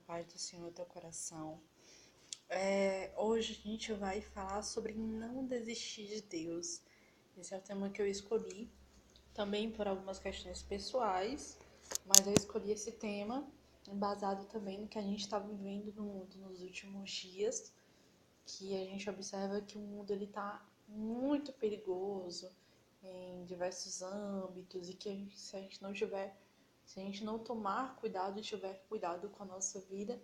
paz do Senhor no teu coração. Hoje a gente vai falar sobre não desistir de Deus. Esse é o tema que eu escolhi, também por algumas questões pessoais, mas eu escolhi esse tema embasado também no que a gente está vivendo no mundo nos últimos dias, que a gente observa que o mundo está muito perigoso em diversos âmbitos e que se a gente não tomar cuidado e tiver cuidado com a nossa vida,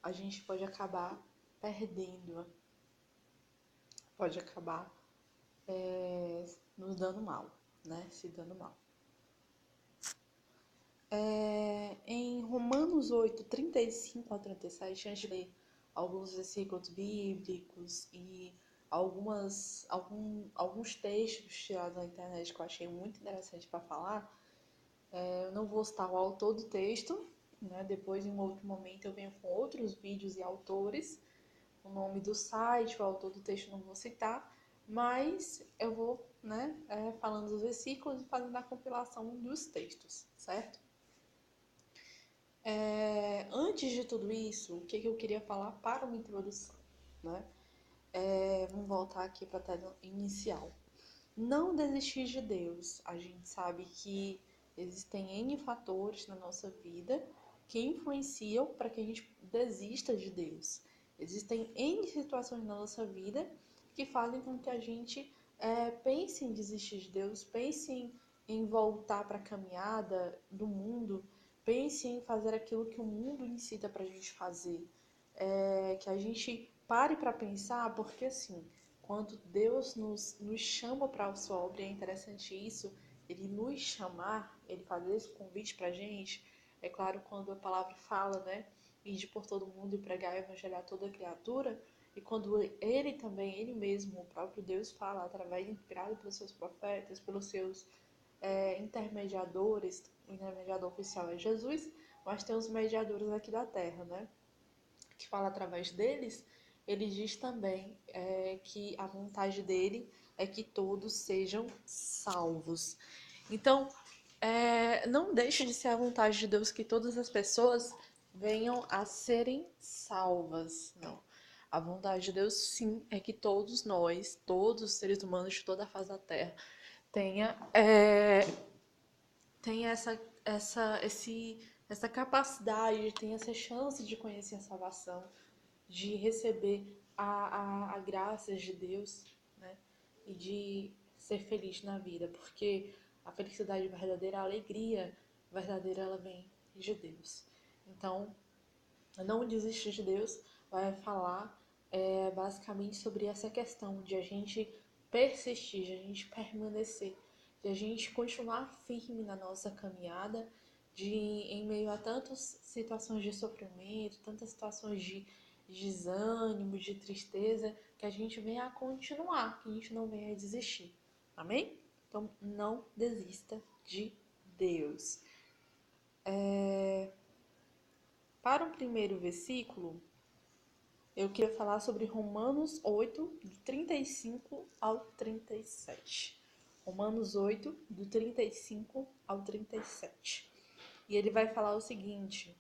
a gente pode acabar perdendo-a, pode acabar nos dando mal, né? Se dando mal. Em Romanos 8, 35 a 37, antes de ler alguns versículos bíblicos e alguns textos tirados na internet que eu achei muito interessante para falar, eu não vou citar o autor do texto, né? Depois, em um outro momento, eu venho com outros vídeos e autores. O nome do site, o autor do texto não vou citar, mas eu vou, né, falando dos versículos e fazendo a compilação dos textos, certo? Antes de tudo isso, o que eu queria falar para uma introdução, né? Vamos voltar aqui para a tela inicial. Não desistir de Deus. A gente sabe que existem N fatores na nossa vida que influenciam para que a gente desista de Deus. Existem N situações na nossa vida que fazem com que a gente pense em desistir de Deus, pense em voltar para a caminhada do mundo, pense em fazer aquilo que o mundo incita para a gente fazer. Que a gente pare para pensar, porque assim, quando Deus nos chama para a sua obra, é interessante isso, ele nos chamar, ele fazer esse convite para a gente. É claro, quando a palavra fala, né, ide por todo mundo e pregar e evangelizar toda criatura, e quando ele também, ele mesmo, o próprio Deus fala, através, inspirado pelos seus profetas, pelos seus intermediadores, o intermediador oficial é Jesus, mas tem os mediadores aqui da terra, né, que fala através deles. Ele diz também que a vontade dele é que todos sejam salvos. Então, não deixe de ser a vontade de Deus que todas as pessoas venham a serem salvas. Não. A vontade de Deus, sim, é que todos nós, todos os seres humanos de toda a face da Terra, tenha essa capacidade, tenha essa chance de conhecer a salvação, de receber a graça de Deus, né? E de ser feliz na vida, porque a felicidade verdadeira, a alegria verdadeira, ela vem de Deus. Então, não desistir de Deus vai falar basicamente sobre essa questão de a gente persistir, de a gente permanecer, de a gente continuar firme na nossa caminhada, em meio a tantas situações de sofrimento, tantas situações de desânimo, de tristeza, que a gente venha a continuar, que a gente não venha a desistir. Amém? Então, não desista de Deus. Para o primeiro versículo, eu queria falar sobre Romanos 8, do 35 ao 37. Romanos 8, do 35 ao 37. E ele vai falar o seguinte: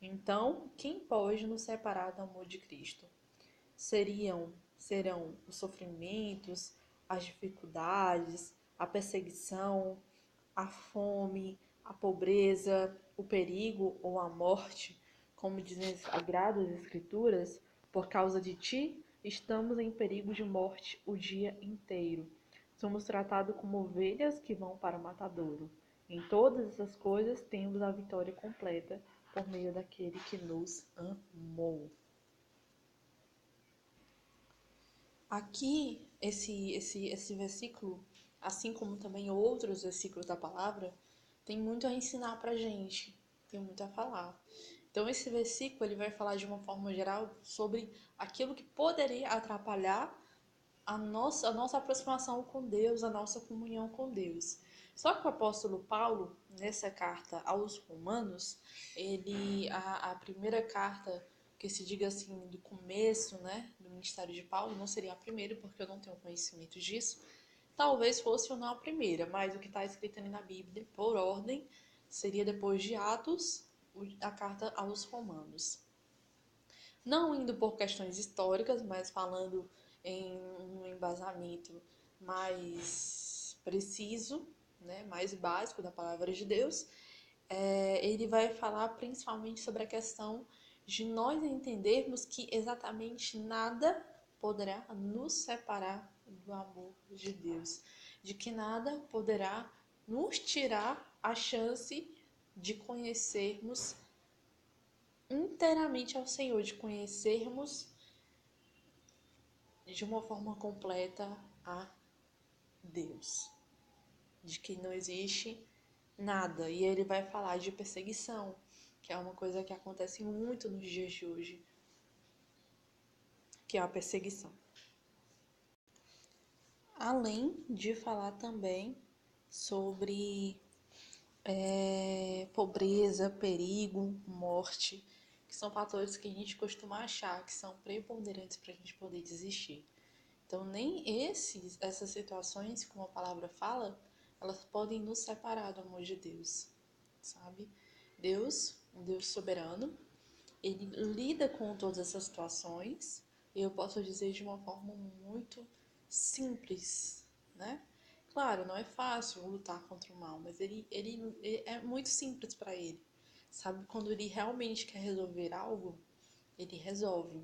então, quem pode nos separar do amor de Cristo? Serão os sofrimentos, as dificuldades, a perseguição, a fome, a pobreza, o perigo ou a morte, como dizem as Sagradas Escrituras, por causa de ti, estamos em perigo de morte o dia inteiro. Somos tratados como ovelhas que vão para o matadouro. Em todas essas coisas temos a vitória completa por meio daquele que nos amou. Aqui, esse versículo, assim como também outros versículos da palavra, tem muito a ensinar pra gente, tem muito a falar. Então, esse versículo ele vai falar de uma forma geral sobre aquilo que poderia atrapalhar a nossa aproximação com Deus, a nossa comunhão com Deus. Só que o apóstolo Paulo, nessa carta aos Romanos, a primeira carta que se diga assim do começo, né, do ministério de Paulo, não seria a primeira, porque eu não tenho conhecimento disso. Talvez fosse ou não a primeira, mas o que está escrito ali na Bíblia, por ordem, seria depois de Atos, a carta aos Romanos. não indo por questões históricas, mas falando em um embasamento mais preciso, né, mais básico da palavra de Deus, ele vai falar principalmente sobre a questão de nós entendermos que exatamente nada poderá nos separar do amor de Deus, de que nada poderá nos tirar a chance de conhecermos inteiramente ao Senhor, de conhecermos de uma forma completa a Deus, de que não existe nada. E ele vai falar de perseguição, que é uma coisa que acontece muito nos dias de hoje, que é a perseguição. Além de falar também sobre pobreza, perigo, morte, que são fatores que a gente costuma achar que são preponderantes para a gente poder desistir. Então, nem essas situações, como a palavra fala, elas podem nos separar do amor de Deus, sabe? Deus, um Deus soberano, ele lida com todas essas situações, e eu posso dizer de uma forma muito simples, né? Claro, não é fácil lutar contra o mal, mas ele é muito simples para ele, sabe? Quando ele realmente quer resolver algo, ele resolve,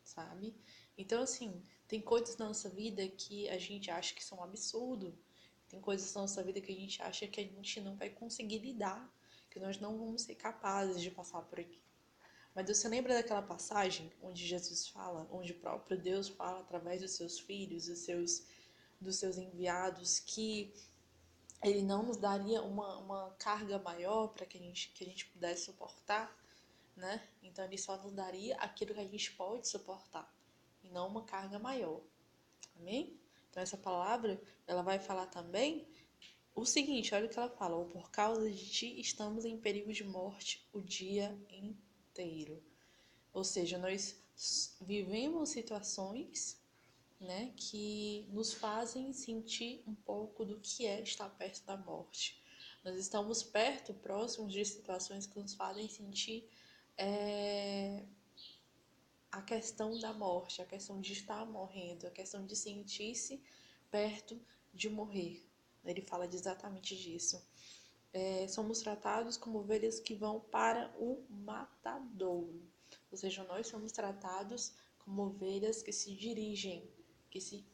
sabe? Então, assim, tem coisas na nossa vida que a gente acha que são um absurdo, tem coisas na nossa vida que a gente acha que a gente não vai conseguir lidar, que nós não vamos ser capazes de passar por aqui. Mas você lembra daquela passagem onde Jesus fala, onde o próprio Deus fala através dos seus filhos, dos seus enviados, que ele não nos daria uma carga maior para que a gente pudesse suportar, né? Então ele só nos daria aquilo que a gente pode suportar e não uma carga maior. Amém? Então essa palavra, ela vai falar também o seguinte, olha o que ela fala: "Ou por causa de ti estamos em perigo de morte o dia inteiro." Ou seja, nós vivemos situações, né, que nos fazem sentir um pouco do que é estar perto da morte. Nós estamos perto, próximos de situações que nos fazem sentir a questão da morte, a questão de estar morrendo, a questão de sentir-se perto de morrer. Ele fala exatamente disso. Somos tratados como ovelhas que vão para o matadouro. Ou seja, nós somos tratados como ovelhas que se dirigem, que se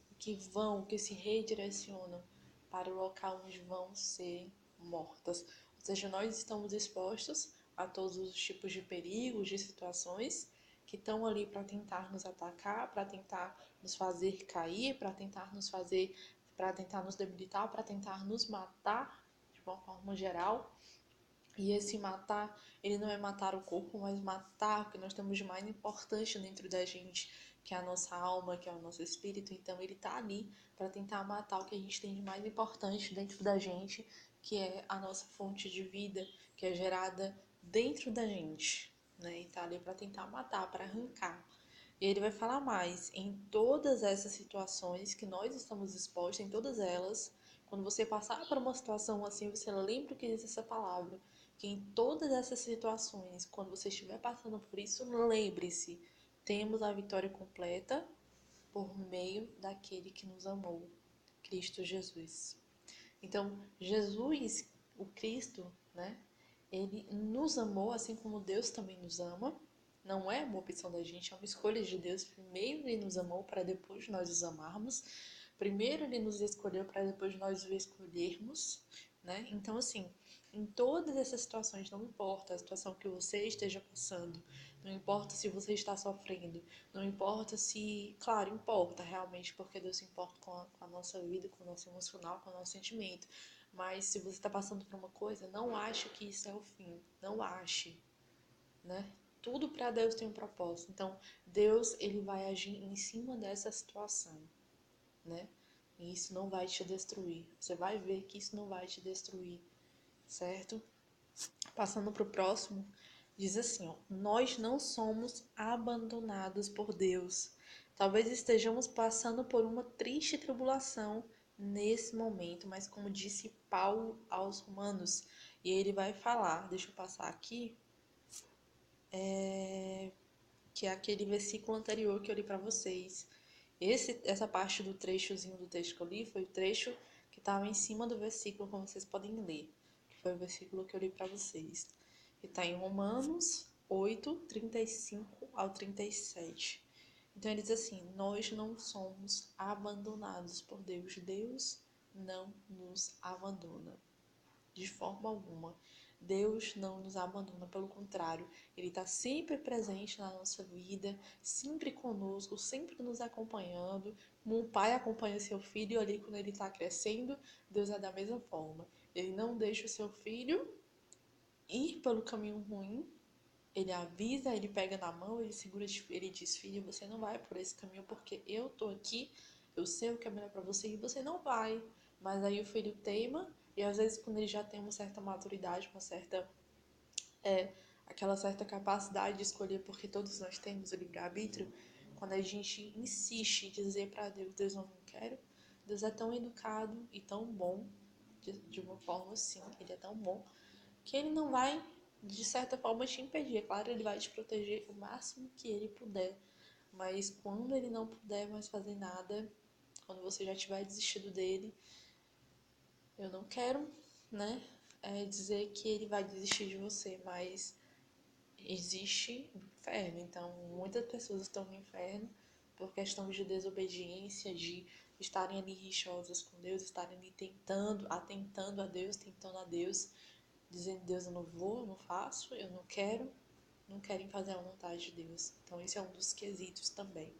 redirecionam para o local onde vão ser mortas. Ou seja, nós estamos expostos a todos os tipos de perigos, de situações que estão ali para tentar nos atacar, para tentar nos fazer cair, para tentar nos debilitar, para tentar nos matar de uma forma geral. E esse matar, ele não é matar o corpo, mas matar o que nós temos de mais importante dentro da gente, que é a nossa alma, que é o nosso espírito. Então ele está ali para tentar matar o que a gente tem de mais importante dentro da gente, que é a nossa fonte de vida, que é gerada dentro da gente, né? E está ali para tentar matar, para arrancar. E ele vai falar mais em todas essas situações que nós estamos expostos, em todas elas. Quando você passar por uma situação assim, você lembra que diz essa palavra. Que em todas essas situações, quando você estiver passando por isso, lembre-se, temos a vitória completa por meio daquele que nos amou, Cristo Jesus. Então, Jesus, o Cristo, né? Ele nos amou assim como Deus também nos ama. Não é uma opção da gente, é uma escolha de Deus. Primeiro ele nos amou para depois nós os amarmos. Primeiro ele nos escolheu para depois nós o escolhermos, né? Então, assim, em todas essas situações, não importa a situação que você esteja passando, não importa se você está sofrendo, não importa se... Claro, importa realmente, porque Deus se importa com a nossa vida, com o nosso emocional, com o nosso sentimento. Mas se você está passando por uma coisa, não ache que isso é o fim. Não ache, né? Tudo para Deus tem um propósito. Então, Deus, ele vai agir em cima dessa situação, né? E isso não vai te destruir. Você vai ver que isso não vai te destruir, certo? Passando para o próximo, diz assim, ó: nós não somos abandonados por Deus. Talvez estejamos passando por uma triste tribulação nesse momento, mas como disse Paulo aos Romanos, e ele vai falar, deixa eu passar aqui, que é aquele versículo anterior que eu li para vocês. Essa parte do trechozinho do texto que eu li foi o trecho que estava em cima do versículo, como vocês podem ler, que foi o versículo que eu li para vocês. E está em Romanos 8, 35 ao 37. Então ele diz assim: nós não somos abandonados por Deus. Deus não nos abandona de forma alguma. Deus não nos abandona, pelo contrário, Ele está sempre presente na nossa vida, sempre conosco, sempre nos acompanhando. Como um pai acompanha seu filho ali quando ele está crescendo, Deus é da mesma forma. Ele não deixa o seu filho ir pelo caminho ruim. Ele avisa, ele pega na mão, ele segura, ele diz: filho, você não vai por esse caminho porque eu tô aqui, eu sei o que é melhor para você e você não vai. Mas aí o filho teima e às vezes quando ele já tem uma certa maturidade, aquela certa capacidade de escolher, porque todos nós temos o livre-arbítrio, quando a gente insiste em dizer para Deus: Deus, eu não quero. Deus é tão educado e tão bom, de uma forma assim, ele é tão bom que ele não vai, de certa forma, te impedir. É claro, ele vai te proteger o máximo que ele puder. Mas quando ele não puder mais fazer nada, quando você já tiver desistido dele, eu não quero, né, dizer que ele vai desistir de você, mas existe o inferno. Então, muitas pessoas estão no inferno por questão de desobediência, de estarem ali rixosas com Deus, estarem ali atentando a Deus, tentando a Deus, dizendo: Deus, eu não vou, eu não faço, eu não quero, não querem fazer a vontade de Deus. Então esse é um dos quesitos também.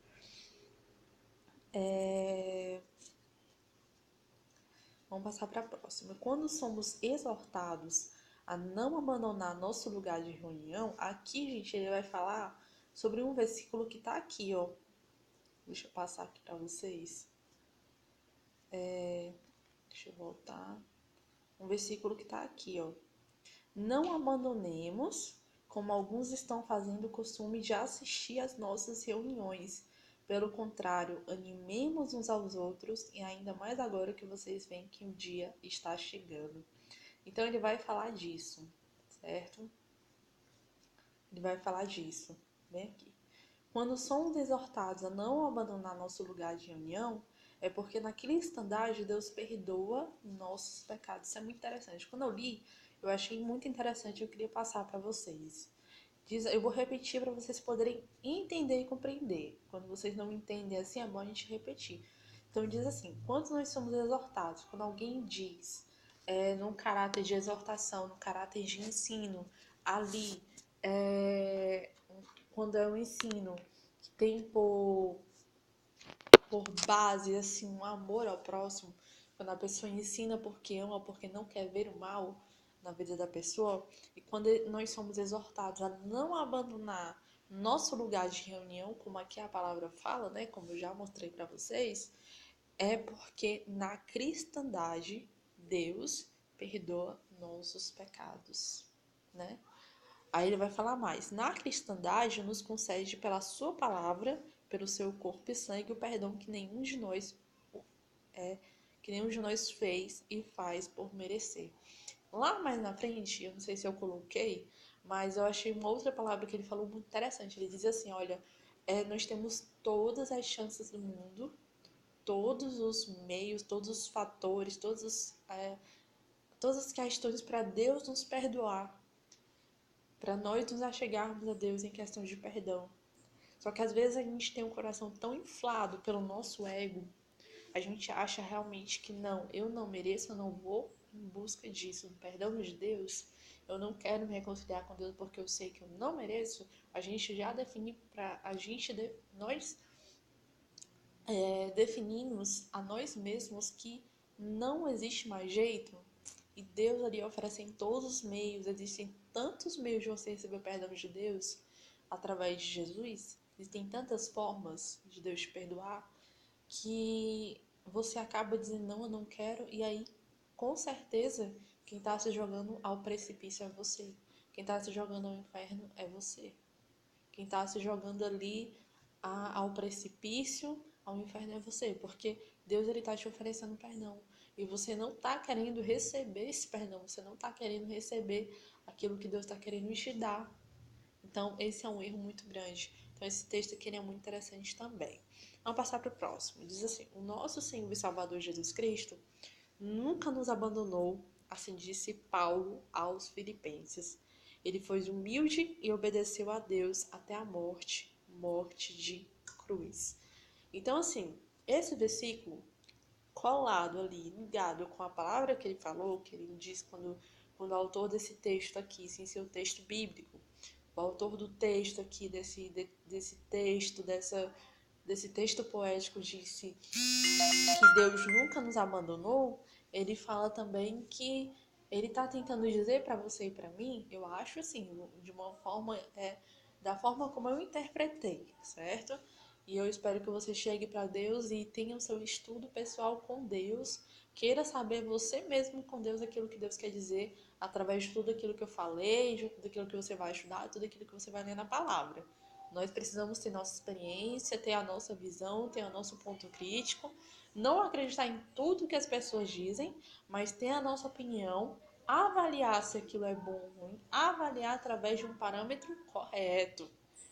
Vamos passar para a próxima. Quando somos exortados a não abandonar nosso lugar de reunião, aqui, gente, ele vai falar sobre um versículo que está aqui, ó. Deixa eu passar aqui para vocês. Deixa eu voltar. Um versículo que está aqui, ó. Não abandonemos, como alguns estão fazendo o costume de assistir às nossas reuniões. Pelo contrário, animemos uns aos outros, e ainda mais agora que vocês veem que o dia está chegando. Então ele vai falar disso, certo? Ele vai falar disso, bem aqui. Quando somos exortados a não abandonar nosso lugar de reunião, é porque na cristandade Deus perdoa nossos pecados. Isso é muito interessante. Quando eu li, eu achei muito interessante, eu queria passar para vocês. Eu vou repetir para vocês poderem entender e compreender. Quando vocês não entendem assim, é bom a gente repetir. Então diz assim: quando nós somos exortados, quando alguém diz, num caráter de exortação, no caráter de ensino, ali, quando é um ensino que tem por base assim um amor ao próximo, quando a pessoa ensina porque ama, porque não quer ver o mal na vida da pessoa, e quando nós somos exortados a não abandonar nosso lugar de reunião, como aqui a palavra fala, né, como eu já mostrei para vocês, é porque na cristandade Deus perdoa nossos pecados, né? Aí ele vai falar mais. Na cristandade nos concede pela sua palavra, pelo seu corpo e sangue, o perdão que nenhum de nós fez e faz por merecer. Lá mais na frente, eu não sei se eu coloquei, mas eu achei uma outra palavra que ele falou muito interessante. Ele diz assim: olha, nós temos todas as chances do mundo, todos os meios, todos os fatores, todas as questões para Deus nos perdoar, para nós nos achegarmos a Deus em questão de perdão. Só que às vezes a gente tem um coração tão inflado pelo nosso ego, a gente acha realmente que não, eu não mereço, eu não vou em busca disso, do perdão de Deus, eu não quero me reconciliar com Deus porque eu sei que eu não mereço. A gente já define para a gente, nós definimos a nós mesmos que não existe mais jeito, e Deus ali oferece em todos os meios. Existem tantos meios de você receber o perdão de Deus através de Jesus, existem tantas formas de Deus te perdoar, que você acaba dizendo: não, eu não quero, e aí com certeza quem está se jogando ao precipício é você, quem está se jogando ao inferno é você, quem está se jogando ali ao precipício, ao inferno é você, porque Deus ele está te oferecendo perdão e você não está querendo receber esse perdão, você não está querendo receber aquilo que Deus está querendo te dar. Então, esse é um erro muito grande. Então, esse texto aqui ele é muito interessante também. Vamos passar para o próximo. Diz assim: o nosso Senhor e Salvador Jesus Cristo nunca nos abandonou, assim disse Paulo aos Filipenses. Ele foi humilde e obedeceu a Deus até a morte, morte de cruz. Então, assim, esse versículo colado ali, ligado com a palavra que ele falou, que ele diz quando o autor desse texto aqui, sem ser o texto bíblico, o autor do texto aqui, desse texto, desse texto poético disse que Deus nunca nos abandonou, ele fala também que ele está tentando dizer para você e para mim, eu acho assim, de uma forma, da forma como eu interpretei, certo? E eu espero que você chegue para Deus e tenha o seu estudo pessoal com Deus, queira saber você mesmo com Deus aquilo que Deus quer dizer através de tudo aquilo que eu falei, de tudo aquilo que você vai estudar, tudo aquilo que você vai ler na palavra. Nós precisamos ter nossa experiência, ter a nossa visão, ter o nosso ponto crítico, não acreditar em tudo que as pessoas dizem, mas ter a nossa opinião, avaliar se aquilo é bom ou ruim, avaliar através de um parâmetro correto,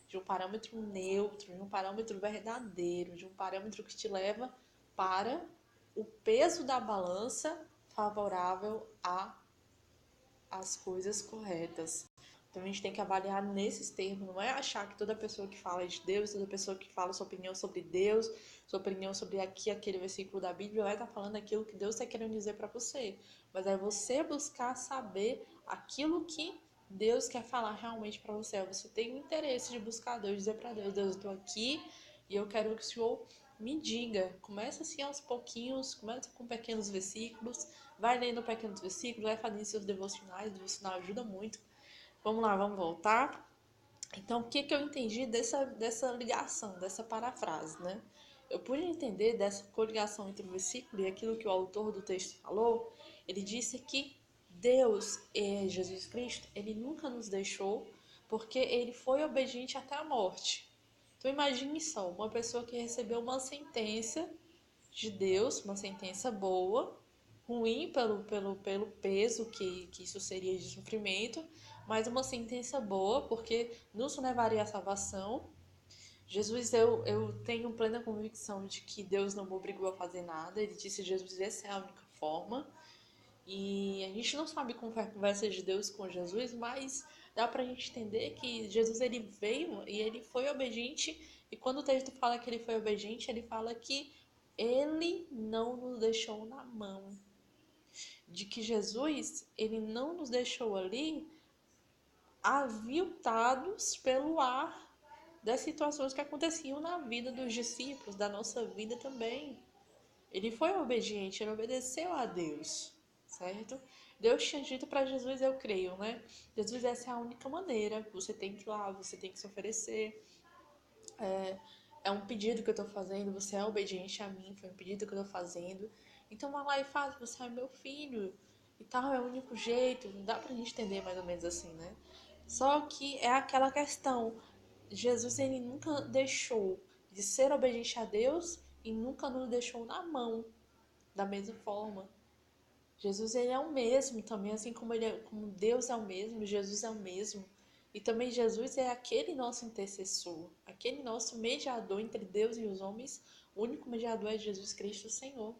de um parâmetro neutro, de um parâmetro verdadeiro, de um parâmetro que te leva para o peso da balança favorável às coisas corretas. Então a gente tem que avaliar nesses termos, não é achar que toda pessoa que fala de Deus, toda pessoa que fala sua opinião sobre Deus, sua opinião sobre aquele versículo da Bíblia, vai estar falando aquilo que Deus está querendo dizer para você. Mas é você buscar saber aquilo que Deus quer falar realmente para você. Você tem o interesse de buscar Deus, dizer para Deus, Deus, eu estou aqui e eu quero que o Senhor me diga. Começa assim aos pouquinhos, começa com pequenos versículos, vai lendo pequenos versículos, vai fazendo seus devocionais, o devocional ajuda muito. Vamos lá, vamos voltar. Então, o que eu entendi dessa ligação, dessa parafrase, né? Eu pude entender dessa coligação entre o versículo e aquilo que o autor do texto falou. Ele disse que Deus, Jesus Cristo, ele nunca nos deixou porque ele foi obediente até a morte. Então, imagine só, uma pessoa que recebeu uma sentença de Deus, uma sentença boa, ruim pelo peso que isso seria de sofrimento, mas uma sentença boa, porque nos levaria à salvação. Jesus, eu tenho plena convicção de que Deus não me obrigou a fazer nada. Ele disse, Jesus, essa é a única forma. E a gente não sabe como foi a conversa de Deus com Jesus, mas dá pra gente entender que Jesus ele veio e ele foi obediente. E quando o texto fala que ele foi obediente, ele fala que ele não nos deixou na mão. De que Jesus, ele não nos deixou ali aviltados pelo ar das situações que aconteciam na vida dos discípulos, da nossa vida também. Ele foi obediente, ele obedeceu a Deus, certo? Deus tinha dito para Jesus, eu creio, né? Jesus, essa é a única maneira. Você tem que ir lá, você tem que se oferecer. É um pedido que eu tô fazendo, você é obediente a mim, foi um pedido que eu tô fazendo. Então vai lá e faz, você é meu filho. E tal, é o único jeito. Não dá pra gente entender mais ou menos assim, né? Só que é aquela questão. Jesus, ele nunca deixou de ser obediente a Deus e nunca nos deixou na mão da mesma forma. Jesus, ele é o mesmo também, assim como, como Deus é o mesmo, Jesus é o mesmo. E também Jesus é aquele nosso intercessor, aquele nosso mediador entre Deus e os homens. O único mediador é Jesus Cristo, o Senhor.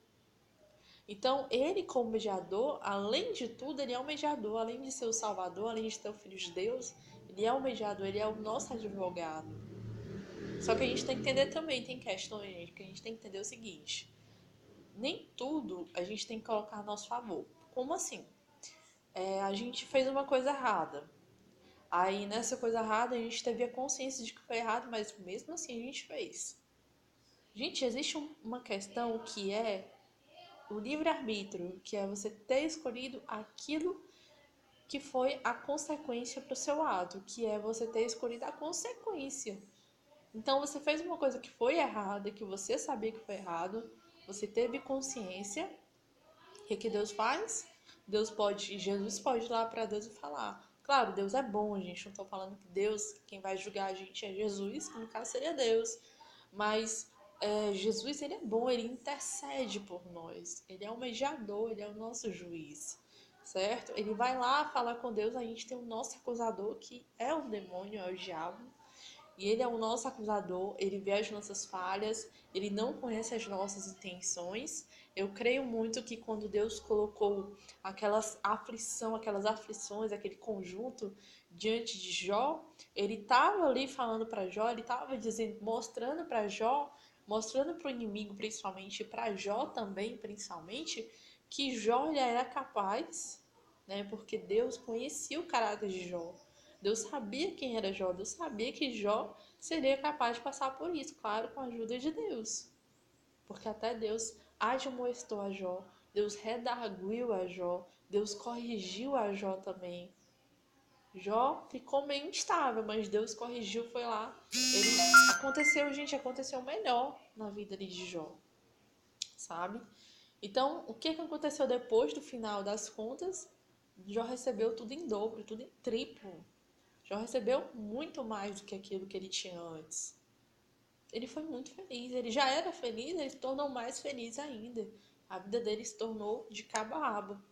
Então, ele como mediador, além de tudo, ele é o mediador, além de ser o Salvador, além de ser o Filho de Deus, ele é o mediador, ele é o nosso advogado. Só que a gente tem que entender também, tem questões que a gente tem que entender o seguinte: nem tudo a gente tem que colocar a nosso favor. Como assim? A gente fez uma coisa errada. Aí nessa coisa errada a gente teve a consciência de que foi errado, mas mesmo assim a gente fez. Gente, existe uma questão que é o livre-arbítrio, que é você ter escolhido aquilo que foi a consequência para o seu ato, que é você ter escolhido a consequência. Então você fez uma coisa que foi errada, que você sabia que foi errado, você teve consciência. O que Deus faz? Jesus pode ir lá para Deus e falar. Claro, Deus é bom, a gente não está falando que Deus, quem vai julgar a gente é Jesus, que no caso seria Deus. Mas Jesus, ele é bom, ele intercede por nós. Ele é o mediador, ele é o nosso juiz, certo? Ele vai lá falar com Deus, a gente tem o nosso acusador, que é o demônio, é o diabo. E ele é o nosso acusador, ele vê as nossas falhas, ele não conhece as nossas intenções. Eu creio muito que quando Deus colocou aquelas aflições, aquele conjunto diante de Jó, ele estava ali falando para Jó, ele estava dizendo, mostrando para Jó, mostrando para o inimigo, principalmente, para Jó também, principalmente, que Jó já era capaz, né? Porque Deus conhecia o caráter de Jó. Deus sabia quem era Jó, Deus sabia que Jó seria capaz de passar por isso, claro, com a ajuda de Deus. Porque até Deus admoestou a Jó, Deus redarguiu a Jó, Deus corrigiu a Jó também. Jó ficou meio instável, mas Deus corrigiu, foi lá. Aconteceu melhor na vida de Jó, sabe? Então, o que aconteceu depois do final das contas? Jó recebeu tudo em dobro, tudo em triplo. Jó recebeu muito mais do que aquilo que ele tinha antes. Ele foi muito feliz. Ele já era feliz, ele se tornou mais feliz ainda. A vida dele se tornou de cabo a rabo.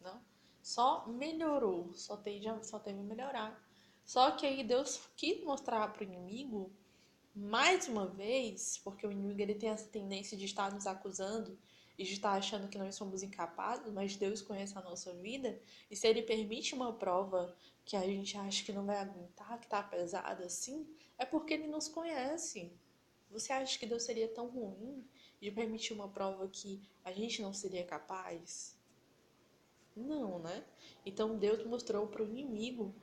Não? Só melhorou, só teve a melhorar. Só que aí Deus quis mostrar para o inimigo, mais uma vez, porque o inimigo ele tem essa tendência de estar nos acusando e de estar achando que nós somos incapazes, mas Deus conhece a nossa vida, e se ele permite uma prova que a gente acha que não vai aguentar, que está pesada assim, é porque ele nos conhece. Você acha que Deus seria tão ruim de permitir uma prova que a gente não seria capaz? Não, né? Então Deus mostrou para o inimigo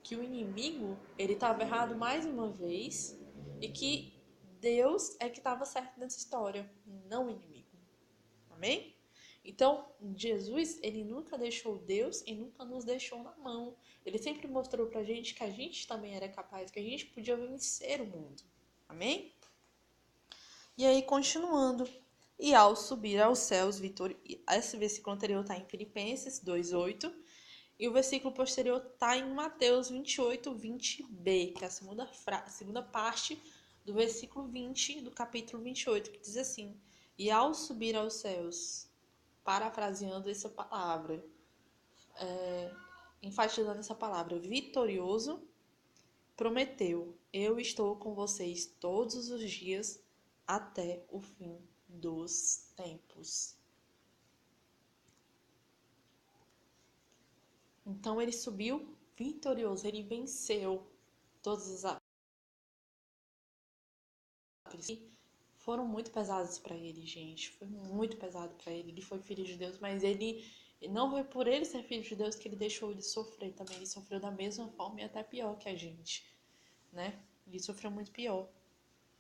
que o inimigo ele estava errado mais uma vez e que Deus é que estava certo nessa história, não o inimigo. Amém? Então, Jesus, ele nunca deixou Deus e nunca nos deixou na mão. Ele sempre mostrou pra gente que a gente também era capaz, que a gente podia vencer o mundo. Amém? E aí, continuando. E ao subir aos céus, esse versículo anterior está em Filipenses 2:8, e o versículo posterior está em Mateus 28, 20b, que é a segunda parte do versículo 20 do capítulo 28, que diz assim: E ao subir aos céus, parafraseando essa palavra, enfatizando essa palavra, vitorioso, prometeu: Eu estou com vocês todos os dias até o fim dos tempos. Então ele subiu vitorioso, ele venceu todos os que foram muito pesados para ele, gente. Foi muito pesado para ele. Ele foi filho de Deus, mas ele não foi por ele ser filho de Deus que ele deixou de sofrer também. Ele sofreu da mesma forma e até pior que a gente, né? Ele sofreu muito pior.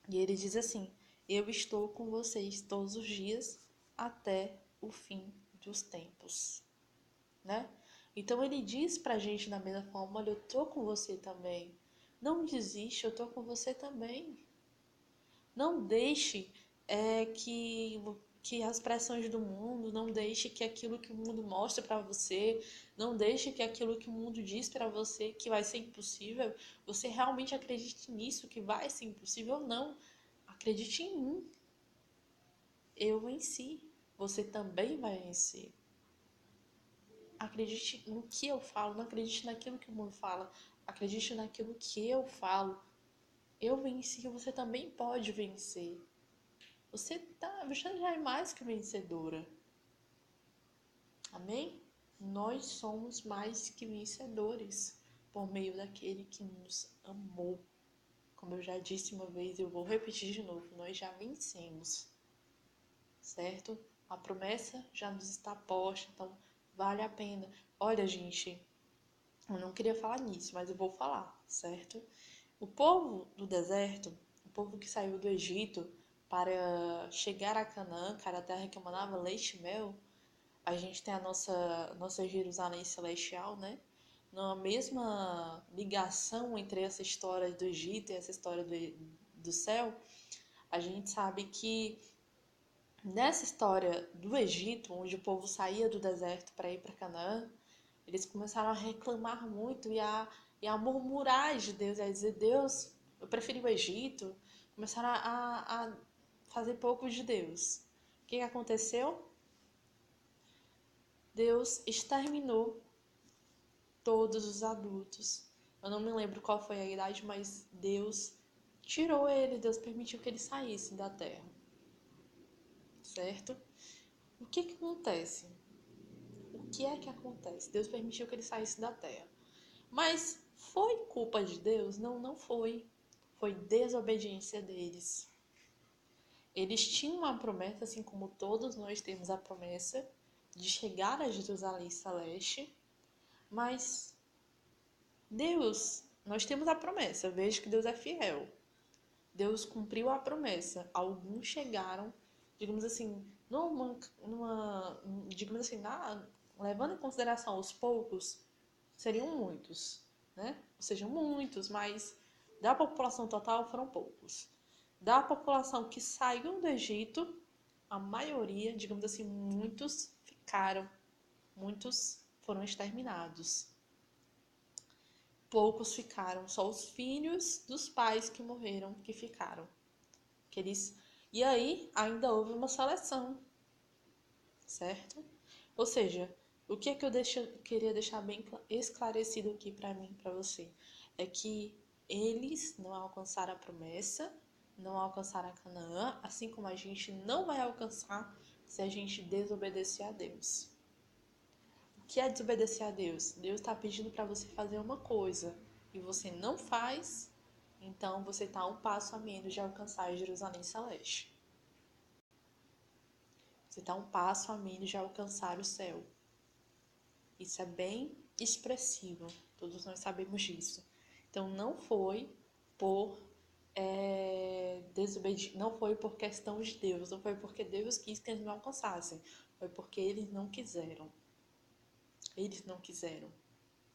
E ele diz assim: Eu estou com vocês todos os dias até o fim dos tempos, né? Então ele diz pra gente da mesma forma: Olha, eu tô com você também. Não desiste, eu tô com você também. Não deixe que as pressões do mundo, não deixe que aquilo que o mundo mostra para você, não deixe que aquilo que o mundo diz para você que vai ser impossível, você realmente acredite nisso, que vai ser impossível. Não. Acredite em mim. Eu venci. Você também vai vencer. Acredite no que eu falo, não acredite naquilo que o mundo fala. Acredite naquilo que eu falo. Eu venci, você também pode vencer. Você já é mais que vencedora. Amém? Nós somos mais que vencedores por meio daquele que nos amou. Como eu já disse uma vez, eu vou repetir de novo, nós já vencemos, certo? A promessa já nos está posta, então vale a pena. Olha, gente, eu não queria falar nisso, mas eu vou falar, certo? O povo do deserto, o povo que saiu do Egito para chegar a Canaã, que era a terra que emanava leite e mel, a gente tem a nossa Jerusalém celestial, né? Na mesma ligação entre essa história do Egito e essa história do céu, a gente sabe que nessa história do Egito, onde o povo saía do deserto para ir para Canaã, eles começaram a reclamar muito e a murmurar de Deus, a dizer: Deus, eu preferi o Egito. Começaram a fazer pouco de Deus. O que aconteceu? Deus exterminou todos os adultos. Eu não me lembro qual foi a idade, mas Deus tirou ele, Deus permitiu que ele saísse da terra, certo? O que acontece? O que é que acontece? Deus permitiu que ele saísse da terra. Mas foi culpa de Deus? Não, não foi. Foi desobediência deles. Eles tinham uma promessa, assim como todos nós temos a promessa de chegar a Jerusalém Celeste, mas Deus, nós temos a promessa, veja que Deus é fiel. Deus cumpriu a promessa. Alguns chegaram, digamos assim, digamos assim, levando em consideração os poucos, seriam muitos, né? Ou seja, muitos, mas da população total foram poucos. Da população que saiu do Egito, a maioria, digamos assim, muitos ficaram, muitos foram exterminados. Poucos ficaram, só os filhos dos pais que morreram que ficaram. Que eles... E aí ainda houve uma seleção, certo? Ou seja, o que é que eu queria deixar bem esclarecido aqui para mim, para você, é que eles não alcançaram a promessa, não alcançaram a Canaã, assim como a gente não vai alcançar se a gente desobedecer a Deus. O que é desobedecer a Deus? Deus está pedindo para você fazer uma coisa e você não faz, então você está um passo a menos de alcançar a Jerusalém Celeste. Você está um passo a menos de alcançar o céu. Isso é bem expressivo, todos nós sabemos disso. Então não foi por não foi por questão de Deus, não foi porque Deus quis que eles não alcançassem, foi porque eles não quiseram. Eles não quiseram,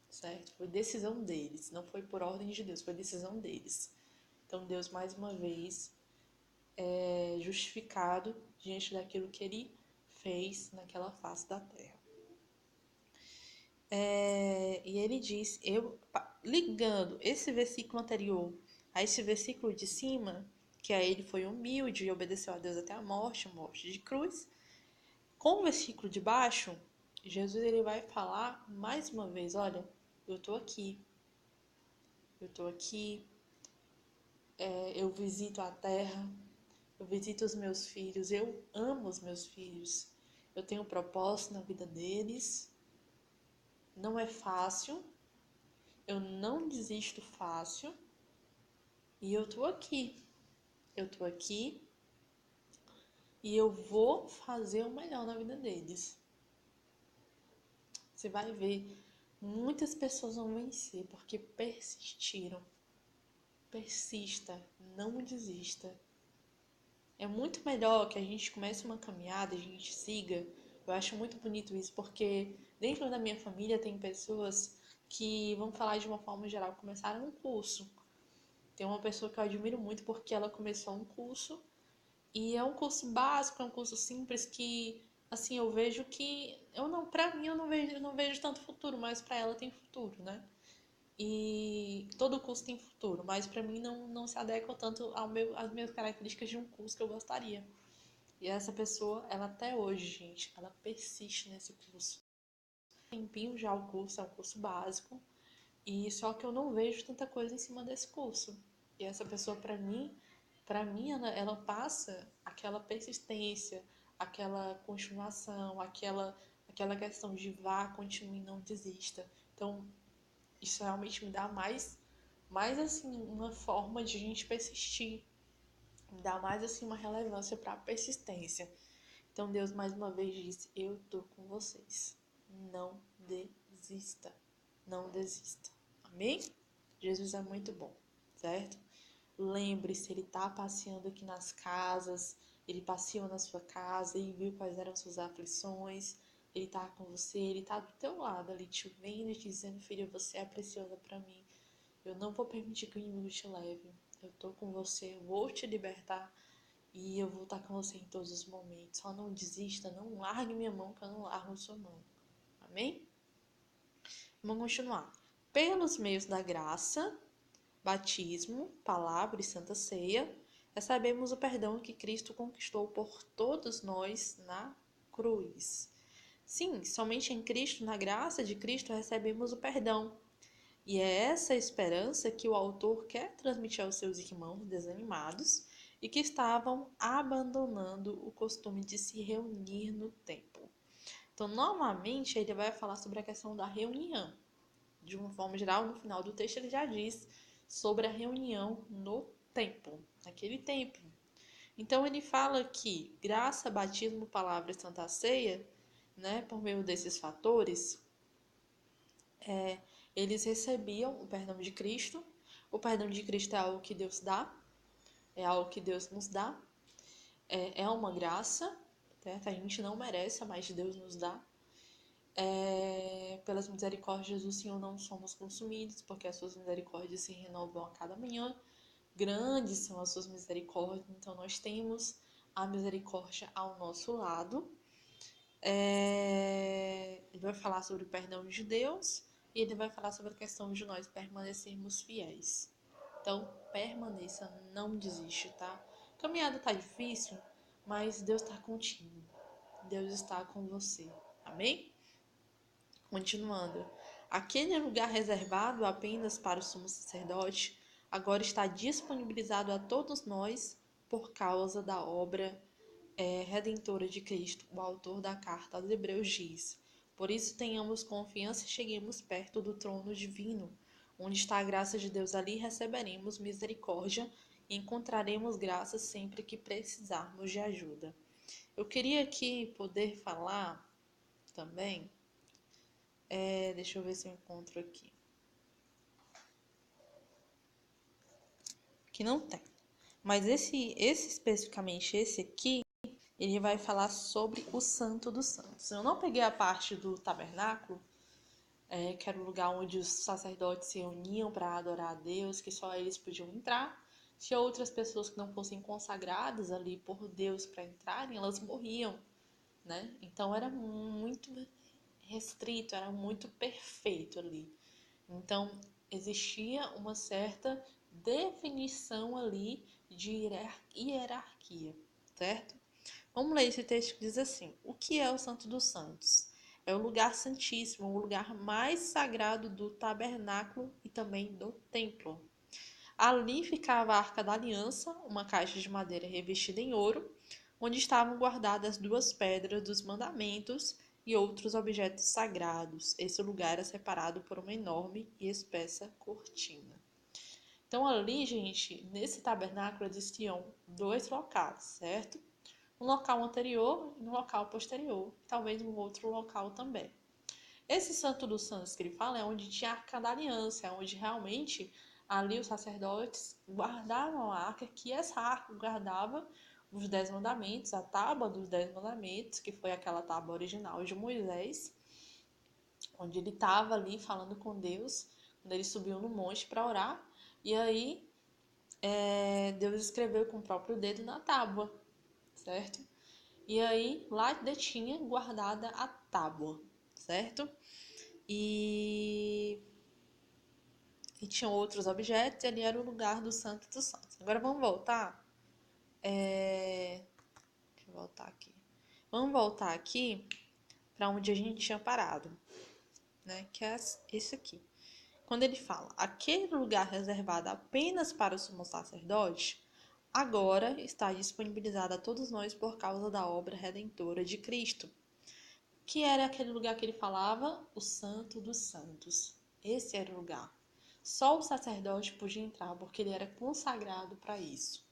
certo? Foi decisão deles, não foi por ordem de Deus, foi decisão deles. Então Deus mais uma vez é justificado diante daquilo que ele fez naquela face da terra. E ele diz, ligando esse versículo anterior a esse versículo de cima, que a ele foi humilde e obedeceu a Deus até a morte de cruz, com o versículo de baixo, Jesus ele vai falar mais uma vez, olha, eu tô aqui, eu visito a terra, eu visito os meus filhos, eu amo os meus filhos, eu tenho um propósito na vida deles, não é fácil, eu não desisto fácil e eu tô aqui. Eu tô aqui e eu vou fazer o melhor na vida deles. Você vai ver, muitas pessoas vão vencer porque persistiram. Persista, não desista. É muito melhor que a gente comece uma caminhada, a gente siga. Eu acho muito bonito isso porque dentro da minha família tem pessoas que, vamos falar de uma forma geral, começaram um curso. Tem uma pessoa que eu admiro muito porque ela começou um curso e é um curso básico, é um curso simples que, assim, eu vejo que para mim eu não vejo tanto futuro, mas para ela tem futuro, né? E todo curso tem futuro, mas para mim não se adequa tanto às minhas características de um curso que eu gostaria. E essa pessoa, ela até hoje, gente, ela persiste nesse curso. Tem tempinho já o curso, é um curso básico, e só que eu não vejo tanta coisa em cima desse curso. E essa pessoa, para mim ela passa aquela persistência, aquela continuação, aquela questão de vá, continue, não desista. Então, isso realmente me dá mais assim, uma forma de a gente persistir, me dá mais assim uma relevância para a persistência. Então, Deus mais uma vez disse: eu tô com vocês. Não desista. Não desista. Amém? Jesus é muito bom, certo? Lembre-se, ele está passeando aqui nas casas, ele passeou na sua casa e viu quais eram suas aflições, ele está com você, ele está do teu lado ali, te vendo e te dizendo: filho, você é preciosa para mim, eu não vou permitir que o inimigo te leve, eu estou com você, eu vou te libertar e eu vou estar com você em todos os momentos. Só não desista, não largue minha mão, que eu não largo sua mão. Amém? Vamos continuar. Pelos meios da graça, batismo, palavra e santa ceia, recebemos o perdão que Cristo conquistou por todos nós na cruz. Sim, somente em Cristo, na graça de Cristo, recebemos o perdão. E é essa esperança que o autor quer transmitir aos seus irmãos desanimados e que estavam abandonando o costume de se reunir no templo. Então, novamente, ele vai falar sobre a questão da reunião. De uma forma geral, no final do texto, ele já diz sobre a reunião no templo, naquele templo. Então, ele fala que graça, batismo, palavra e santa ceia, né, por meio desses fatores, eles recebiam o perdão de Cristo. O perdão de Cristo é algo que Deus dá, é algo que Deus nos dá, é uma graça, certo? A gente não merece, mas Deus nos dá. Pelas misericórdias do Senhor não somos consumidos, porque as suas misericórdias se renovam a cada manhã. Grandes são as suas misericórdias, então nós temos a misericórdia ao nosso lado. Ele vai falar sobre o perdão de Deus e ele vai falar sobre a questão de nós permanecermos fiéis. Então, permaneça, não desiste, tá? A caminhada tá difícil, mas Deus está contigo. Deus está com você. Amém? Continuando. Aquele lugar reservado apenas para o sumo sacerdote agora está disponibilizado a todos nós por causa da obra redentora de Cristo. O autor da carta aos Hebreus diz: Por isso tenhamos confiança e cheguemos perto do trono divino. Onde está a graça de Deus, ali receberemos misericórdia e encontraremos graça sempre que precisarmos de ajuda. Eu queria aqui poder falar também. Deixa eu ver se eu encontro aqui. Que não tem. Mas esse especificamente, esse aqui, ele vai falar sobre o Santo dos Santos. Eu não peguei a parte do tabernáculo, que era o lugar onde os sacerdotes se reuniam para adorar a Deus, que só eles podiam entrar. Tinha outras pessoas que não fossem consagradas ali por Deus para entrarem, elas morriam, né? Então era muito restrito, era muito perfeito ali. Então existia uma certa definição ali de hierarquia, certo? Vamos ler esse texto que diz assim: O que é o Santo dos Santos? É o lugar santíssimo, o lugar mais sagrado do tabernáculo e também do templo. Ali ficava a Arca da Aliança, uma caixa de madeira revestida em ouro, onde estavam guardadas duas pedras dos mandamentos e outros objetos sagrados. Esse lugar era separado por uma enorme e espessa cortina. Então ali, gente, nesse tabernáculo existiam dois locais, certo? Um local anterior e um local posterior, talvez um outro local também. Esse Santo dos Santos que ele fala é onde tinha a Arca da Aliança, é onde realmente ali os sacerdotes guardavam a arca, que essa arca guardava os 10 mandamentos, a tábua dos 10 mandamentos, que foi aquela tábua original de Moisés, onde ele estava ali falando com Deus, quando ele subiu no monte para orar, e aí Deus escreveu com o próprio dedo na tábua, certo? E aí lá detinha guardada a tábua, certo? E tinham outros objetos e ali era o lugar do Santo dos Santos. Agora vamos voltar. Deixa eu voltar aqui. Vamos voltar aqui para onde a gente tinha parado, né? Que é esse aqui. Quando ele fala, aquele lugar reservado apenas para o sumo sacerdote, agora está disponibilizado a todos nós por causa da obra redentora de Cristo. Que era aquele lugar que ele falava, o Santo dos Santos. Esse era o lugar. Só o sacerdote podia entrar, porque ele era consagrado para isso.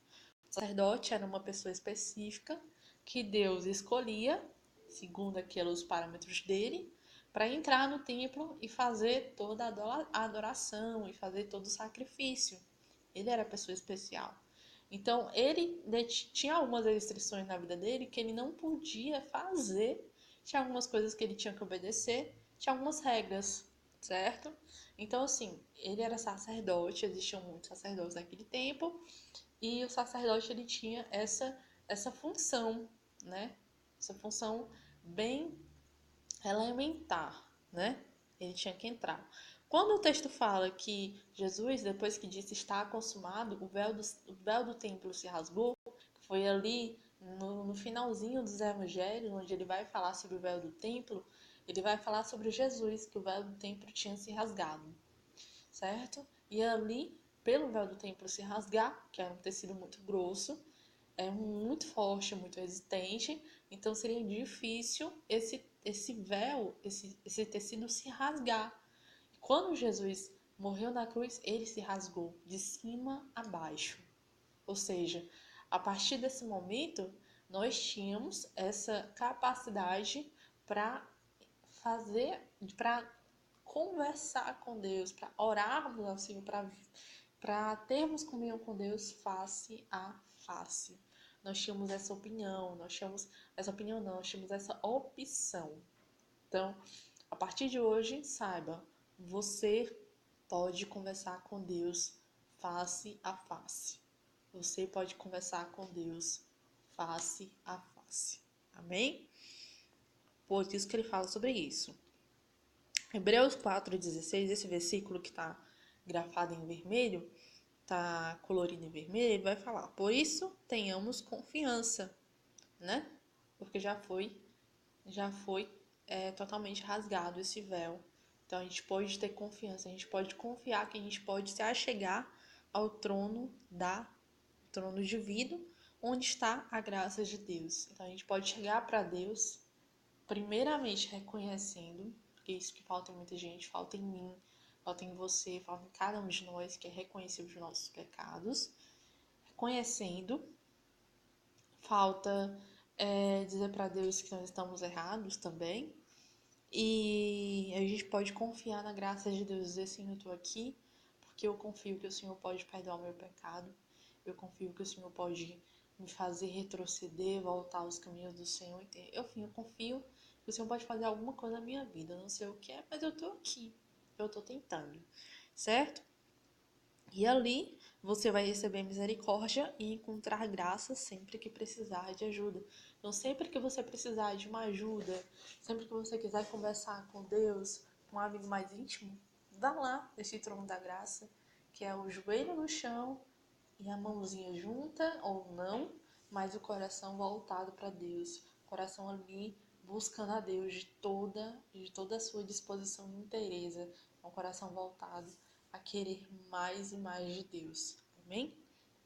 O sacerdote era uma pessoa específica que Deus escolhia, segundo aqueles parâmetros dele, para entrar no templo e fazer toda a adoração e fazer todo o sacrifício. Ele era a pessoa especial. Então, ele tinha algumas restrições na vida dele que ele não podia fazer. Tinha algumas coisas que ele tinha que obedecer, tinha algumas regras, certo? Então, assim, ele era sacerdote, existiam muitos sacerdotes naquele tempo, e o sacerdote ele tinha essa função, né? Essa função bem elementar, né? Ele tinha que entrar. Quando o texto fala que Jesus, depois que disse está consumado, o véu do templo se rasgou, foi ali no finalzinho dos evangelhos, onde ele vai falar sobre o véu do templo, ele vai falar sobre Jesus, que o véu do templo tinha se rasgado, certo? E ali, pelo véu do templo se rasgar, que era um tecido muito grosso, é muito forte, muito resistente, então seria difícil esse véu, esse tecido se rasgar. Quando Jesus morreu na cruz, ele se rasgou de cima a baixo. Ou seja, a partir desse momento, nós tínhamos essa capacidade para para conversar com Deus, para orarmos ao Senhor, para termos comunhão com Deus face a face. Nós tínhamos essa opinião, nós tínhamos essa opção. Então, a partir de hoje, saiba, você pode conversar com Deus face a face. Você pode conversar com Deus face a face. Amém? Por isso que ele fala sobre isso. Hebreus 4,16, esse versículo que está grafado em vermelho, está colorido em vermelho, ele vai falar: por isso tenhamos confiança, né? Porque já foi totalmente rasgado esse véu. Então a gente pode ter confiança, a gente pode confiar que a gente pode se achegar ao trono divino, onde está a graça de Deus. Então a gente pode chegar para Deus, primeiramente reconhecendo, porque isso que falta em muita gente, falta em mim, falta em você, falta em cada um de nós, que é reconhecer os nossos pecados, reconhecendo, falta dizer para Deus que nós estamos errados também, e a gente pode confiar na graça de Deus, dizer: Senhor, eu estou aqui porque eu confio que o Senhor pode perdoar o meu pecado, eu confio que o Senhor pode me fazer retroceder, voltar aos caminhos do Senhor. Eu confio que o Senhor pode fazer alguma coisa na minha vida, eu não sei o que é, mas eu estou aqui, eu estou tentando, certo? E ali você vai receber misericórdia e encontrar graça sempre que precisar de ajuda. Então, sempre que você precisar de uma ajuda, sempre que você quiser conversar com Deus, com um amigo mais íntimo, vá lá nesse trono da graça, que é o joelho no chão e a mãozinha junta ou não, mas o coração voltado para Deus. O coração ali buscando a Deus de toda a sua disposição e inteireza. Um coração voltado a querer mais e mais de Deus. Amém?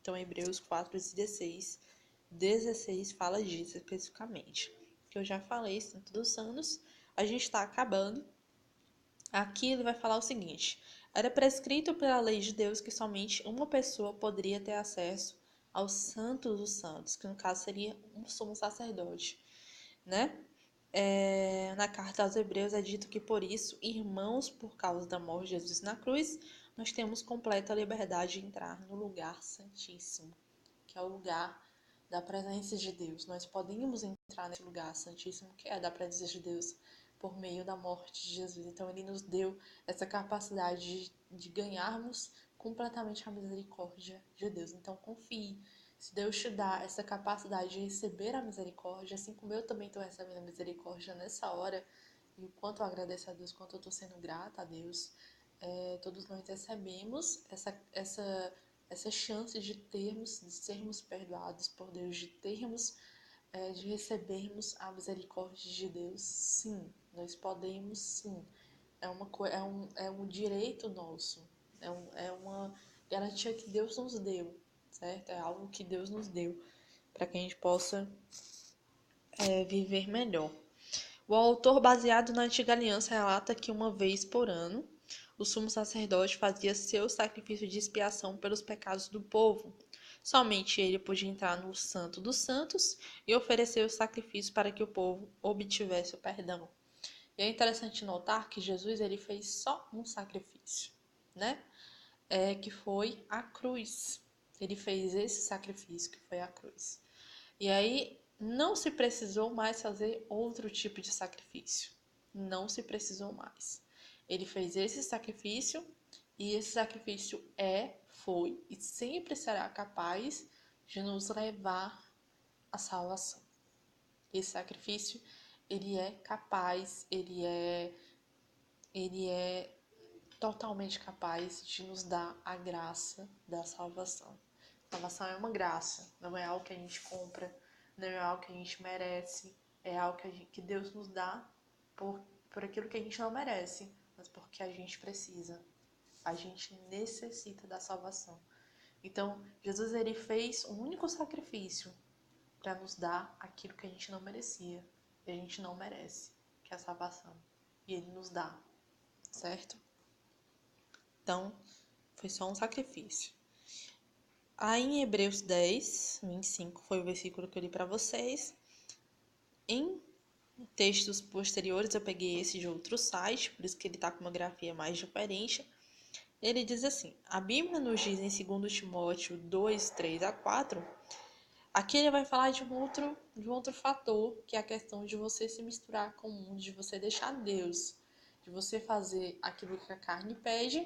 Então, Hebreus 4:16 fala disso especificamente. Que eu já falei, Santo dos Santos, a gente está acabando. Aqui ele vai falar o seguinte: era prescrito pela lei de Deus que somente uma pessoa poderia ter acesso ao Santo dos Santos, que no caso seria um sumo sacerdote, né? Na carta aos Hebreus é dito que por isso, irmãos, por causa da morte de Jesus na cruz, nós temos completa liberdade de entrar no lugar santíssimo, que é o lugar da presença de Deus. Nós podemos entrar nesse lugar santíssimo, que é da presença de Deus, por meio da morte de Jesus. Então, ele nos deu essa capacidade de ganharmos completamente a misericórdia de Deus. Então, confie. Se Deus te dá essa capacidade de receber a misericórdia, assim como eu também estou recebendo a misericórdia nessa hora, e o quanto eu agradeço a Deus, quanto eu estou sendo grata a Deus, todos nós recebemos essa chance de sermos perdoados por Deus, de recebermos a misericórdia de Deus. Sim, nós podemos, sim. É um direito nosso, é uma garantia que Deus nos deu, certo? É algo que Deus nos deu para que a gente possa viver melhor. O autor, baseado na antiga aliança, relata que uma vez por ano o sumo sacerdote fazia seu sacrifício de expiação pelos pecados do povo. Somente ele podia entrar no Santo dos Santos e oferecer o sacrifício para que o povo obtivesse o perdão. E é interessante notar que Jesus ele fez só um sacrifício, né? Que foi a cruz. Ele fez esse sacrifício que foi a cruz. E aí não se precisou mais fazer outro tipo de sacrifício. Não se precisou mais. Ele fez esse sacrifício e esse sacrifício foi e sempre será capaz de nos levar à salvação. Esse sacrifício, ele é capaz, ele é totalmente capaz de nos dar a graça da salvação. Salvação é uma graça, não é algo que a gente compra, não é algo que a gente merece, é algo que Deus nos dá por aquilo que a gente não merece, mas porque a gente precisa. A gente necessita da salvação. Então, Jesus ele fez um único sacrifício para nos dar aquilo que a gente não merecia, que a gente não merece, que é a salvação. E ele nos dá, certo? Então, foi só um sacrifício. Aí em Hebreus 10, 25 foi o versículo que eu li para vocês. Em textos posteriores eu peguei esse de outro site, por isso que ele está com uma grafia mais diferente. Ele diz assim: a Bíblia nos diz em 2 Timóteo 2, 3 a 4. Aqui ele vai falar de um outro fator, que é a questão de você se misturar com o mundo, de você deixar Deus, de você fazer aquilo que a carne pede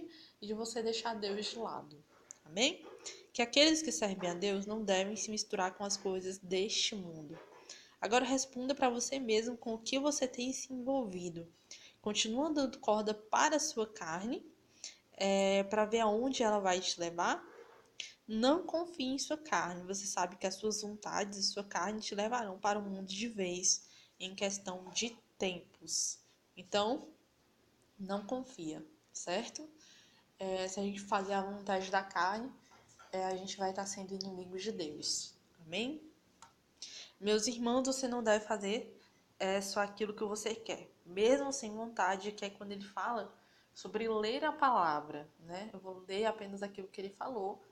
e de você deixar Deus de lado. Amém? Que aqueles que servem a Deus não devem se misturar com as coisas deste mundo. Agora responda para você mesmo com o que você tem se envolvido. Continua dando corda para a sua carne, para ver aonde ela vai te levar? Não confie em sua carne. Você sabe que as suas vontades e sua carne te levarão para o mundo de vez, em questão de tempos. Então, não confia, certo? Se a gente fazer a vontade da carne, a gente vai estar sendo inimigos de Deus. Amém? Meus irmãos, você não deve fazer só aquilo que você quer, mesmo sem vontade, que é quando ele fala sobre ler a palavra, né? Eu vou ler apenas aquilo que ele falou,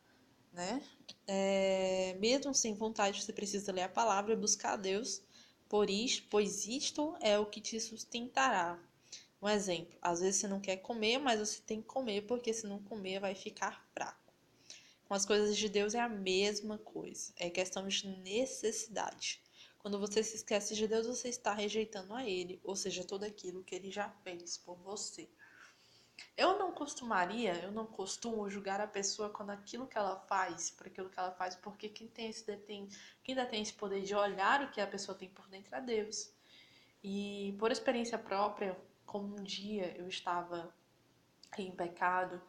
né? Mesmo sem vontade, você precisa ler a palavra e buscar a Deus, pois isto é o que te sustentará. Um exemplo, às vezes você não quer comer, mas você tem que comer, porque se não comer vai ficar fraco. Com as coisas de Deus é a mesma coisa, é questão de necessidade. Quando você se esquece de Deus, você está rejeitando a Ele, ou seja, tudo aquilo que Ele já fez por você. Eu não costumo julgar a pessoa quando aquilo que ela faz, por aquilo que ela faz, porque quem ainda tem esse poder de olhar o que a pessoa tem por dentro é Deus. E por experiência própria, como um dia eu estava em pecado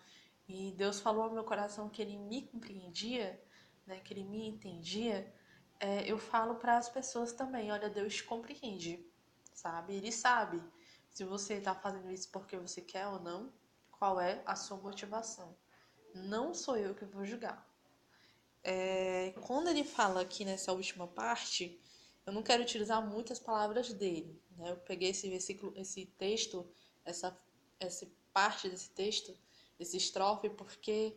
e Deus falou ao meu coração que Ele me compreendia, né, que Ele me entendia, eu falo para as pessoas também, olha, Deus te compreende, sabe? Ele sabe se você está fazendo isso porque você quer ou não, qual é a sua motivação. Não sou eu que vou julgar. Quando ele fala aqui nessa última parte, eu não quero utilizar muitas palavras dele, né? Eu peguei esse versículo, esse texto, essa parte desse texto, esse estrofe, porque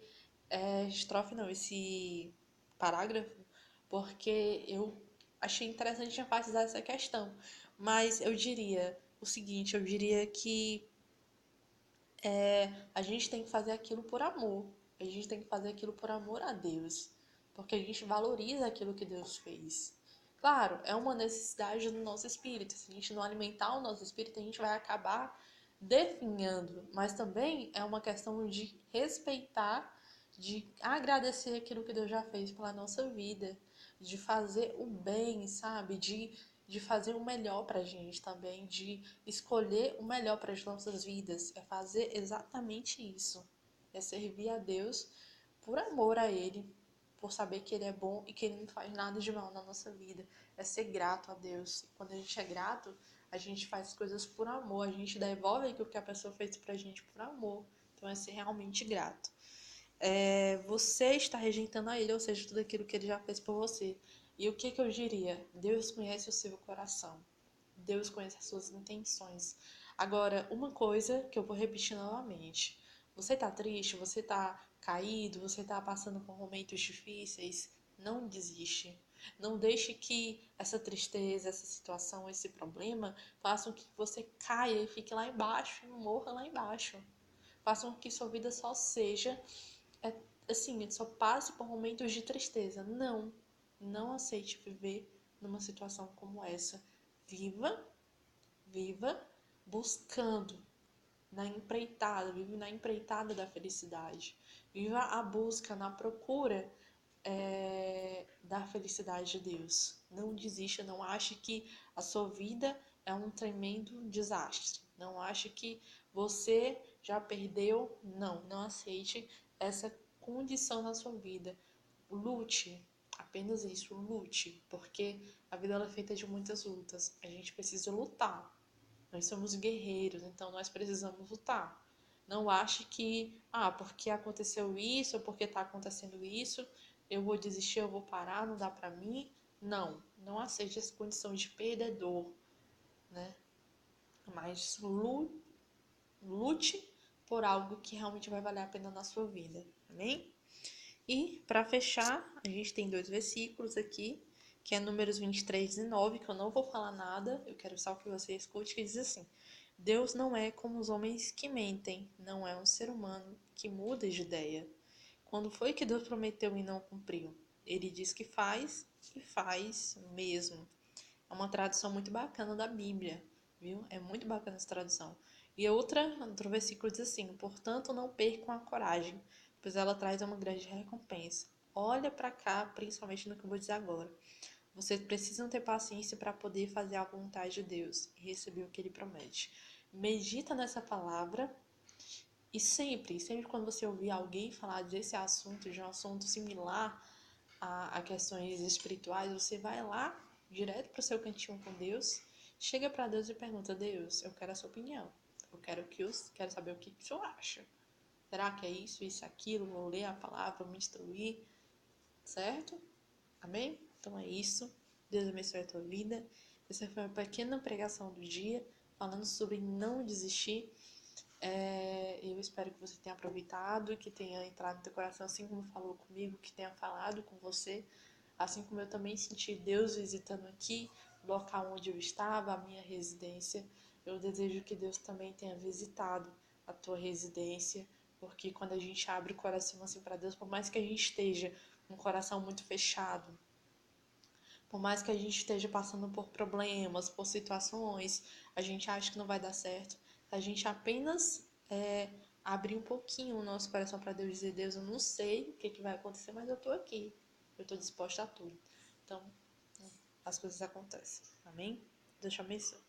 estrofe não, esse parágrafo, porque eu achei interessante enfatizar essa questão. Mas eu diria o seguinte, eu diria que a gente tem que fazer aquilo por amor. A gente tem que fazer aquilo por amor a Deus. Porque a gente valoriza aquilo que Deus fez. Claro, é uma necessidade do nosso espírito. Se a gente não alimentar o nosso espírito, a gente vai acabar definhando. Mas também é uma questão de respeitar, de agradecer aquilo que Deus já fez pela nossa vida. De fazer o bem, sabe? De fazer o melhor pra gente também, de escolher o melhor para as nossas vidas, é fazer exatamente isso, é servir a Deus por amor a Ele, por saber que Ele é bom e que Ele não faz nada de mal na nossa vida, é ser grato a Deus. E quando a gente é grato, a gente faz coisas por amor, a gente devolve aquilo que a pessoa fez pra gente por amor, então é ser realmente grato. Você está rejeitando a Ele, ou seja, tudo aquilo que Ele já fez por você. E o que eu diria? Deus conhece o seu coração. Deus conhece as suas intenções. Agora, uma coisa que eu vou repetir novamente. Você tá triste, você tá caído, você tá passando por momentos difíceis, não desiste. Não deixe que essa tristeza, essa situação, esse problema façam que você caia e fique lá embaixo e morra lá embaixo. Façam que sua vida só seja assim, só passe por momentos de tristeza. Não, não aceite viver numa situação como essa. Viva, viva buscando na empreitada, vive na empreitada da felicidade. Viva a busca, na procura da felicidade de Deus. Não desista, não ache que a sua vida é um tremendo desastre. Não ache que você já perdeu. Não, não aceite essa condição na sua vida. Lute, apenas isso, lute, porque a vida ela é feita de muitas lutas. A gente precisa lutar. Nós somos guerreiros, então nós precisamos lutar. Não ache que, porque aconteceu isso, ou porque está acontecendo isso, eu vou desistir, eu vou parar, não dá para mim. Não, não aceite essa condição de perdedor, né? Mas lute por algo que realmente vai valer a pena na sua vida, amém? E para fechar, a gente tem 2 versículos aqui, que é Números 23:19, que eu não vou falar nada, eu quero só que você escute, que diz assim: Deus não é como os homens que mentem, não é um ser humano que muda de ideia. Quando foi que Deus prometeu e não cumpriu? Ele diz que faz e faz mesmo. É uma tradução muito bacana da Bíblia, viu? É muito bacana essa tradução. E outro versículo diz assim: Portanto, não percam a coragem, pois ela traz uma grande recompensa. Olha para cá, principalmente no que eu vou dizer agora. Vocês precisam ter paciência para poder fazer a vontade de Deus e receber o que Ele promete. Medita nessa palavra e sempre quando você ouvir alguém falar desse assunto, de um assunto similar a questões espirituais, você vai lá direto para o seu cantinho com Deus, chega para Deus e pergunta: Deus, eu quero a sua opinião. Quero saber o que o senhor acha. Será que é isso, aquilo? Vou ler a palavra, vou me instruir, certo? Amém? Então é isso. Deus abençoe a tua vida. Essa foi uma pequena pregação do dia, falando sobre não desistir. Eu espero que você tenha aproveitado, que tenha entrado no teu coração, assim como falou comigo, que tenha falado com você, assim como eu também senti Deus visitando aqui, o local onde eu estava, a minha residência. Eu desejo que Deus também tenha visitado a tua residência, porque quando a gente abre o coração assim para Deus, por mais que a gente esteja com um coração muito fechado, por mais que a gente esteja passando por problemas, por situações, a gente acha que não vai dar certo. A gente apenas abrir um pouquinho o nosso coração para Deus, dizer: Deus, eu não sei o que vai acontecer, mas eu estou aqui. Eu estou disposta a tudo. Então, as coisas acontecem. Amém? Deus te abençoe.